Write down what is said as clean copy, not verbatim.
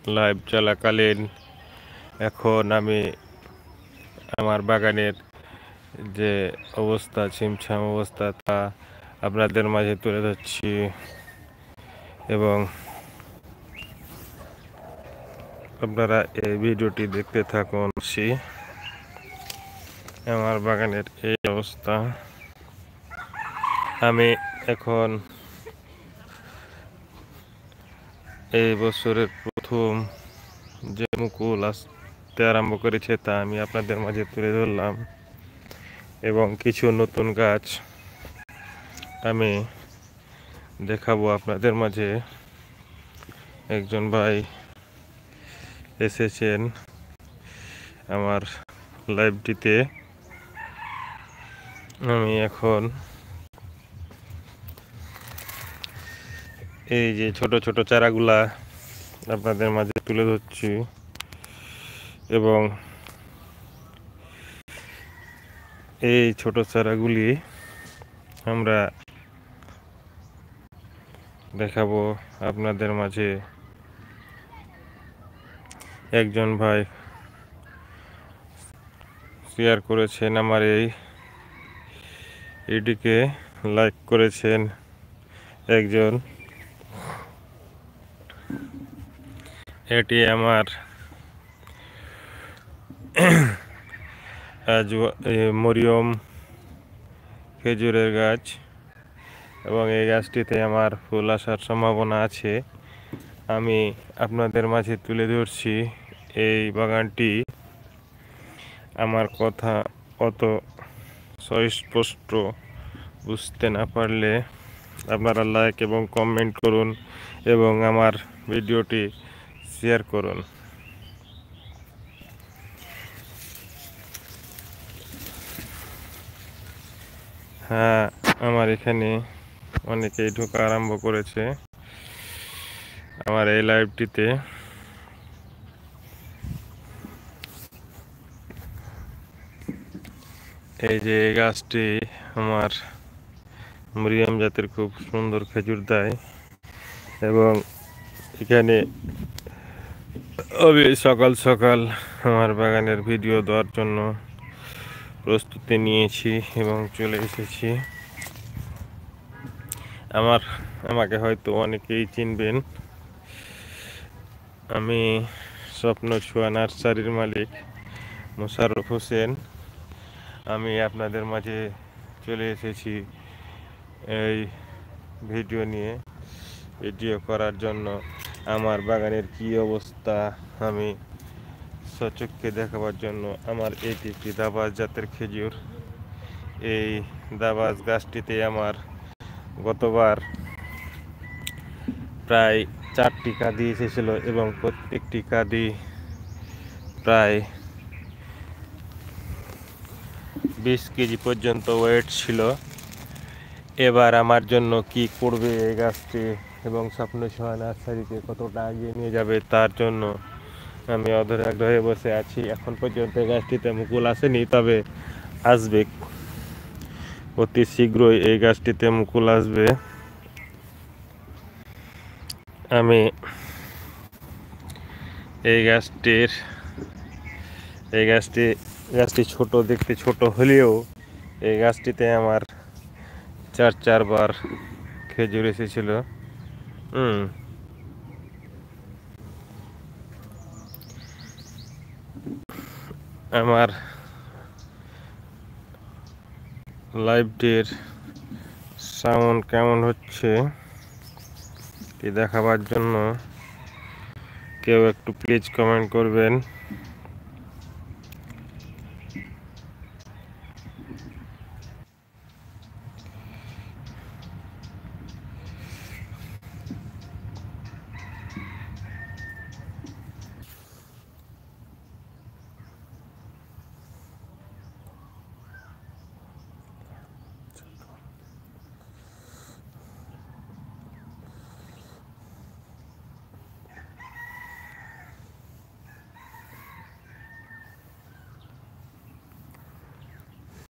Live চলাকালীন এখন আমি আমার বাগানের যে অবস্থা, ছিমছাম অবস্থা, তা আপনাদের মাঝে তুলে ধরছি এবং আপনারা এই ভিডিওটি দেখতে থাকুন। আমার বাগানের এই অবস্থা। আমি এখন এই বছরের প্রথম যে মুকুল আসতে আরম্ভ করেছে তা আমি আপনাদের মাঝে তুলে ধরলাম এবং কিছু নতুন গাছ আমি দেখাবো আপনাদের মাঝে। একজন ভাই এসেছেন আমার লাইভটিতে। আমি এখন এই যে ছোট ছোট চারাগুলা আপনাদের মাঝে তুলে ধরছি এবং এই ছোট চারাগুলি আমরা দেখাবো আপনাদের মাঝে। একজন ভাই শেয়ার করেছেন আমার এটিকে, লাইক করেছেন একজন। এটি আমার মরিয়ম খেজুরের গাছ এবং এই গাছটিতে আমার ফুল আসার সম্ভাবনা আছে। আমি আপনাদের মাঝে তুলে ধরছি এই বাগানটি। আমার কথা অত সুস্পষ্ট বুঝতে না পারলে আপনারা লাইক এবং কমেন্ট করুন এবং আমার ভিডিওটি শেয়ার করুন। হ্যাঁ, আমার এখানে অনেকেই ঢোকা আরম্ভ করেছে আমার এই লাইভটিতে। এই যে গাছটি আমার মরিয়াম জাতের খুব সুন্দর খেজুর দেয় এবং এখানে আমি সকাল সকাল আমার বাগানের ভিডিও দেওয়ার জন্য প্রস্তুতি নিয়েছি এবং চলে এসেছি। আমাকে হয়তো অনেকেই চিনবেন। আমি স্বপ্ন ছোঁয়া নার্সারির মালিক মোশাররফ হোসেন। আমি আপনাদের মাঝে চলে এসেছি এই ভিডিও করার জন্য। আমার বাগানের কি অবস্থা আমি সচক্ষে দেখাবার জন্য। আমার এটি একটি দাবাস জাতের খেজুর। এই দাবাস গাছটিতে আমার গতবার প্রায় 4টি কাঁদি এসেছিল এবং প্রত্যেকটি কাঁদি প্রায় 20 কেজি পর্যন্ত ওয়েট ছিল। এবার আমার জন্য কি করবে এই গাছটি এবং স্বপ্ন ছোঁয়া নার্সারিকে কতটা এগিয়ে নিয়ে যাবে তার জন্য আমি অধীর আগ্রহে বসে আছি। এখন পর্যন্ত এই গাছটিতে মুকুল আসেনি, তবে আসবে অতি শীঘ্রই। এই গাছটিতে মুকুল আসবে। আমি এই গাছটি ছোট, দেখতে ছোট হলেও এই গাছটিতে আমার 4বার খেজুর এসেছিল। আমার লাইভটির সাউন্ড কেমন হচ্ছে দেখাবার জন্য কেউ একটু প্লিজ কমেন্ট করবেন।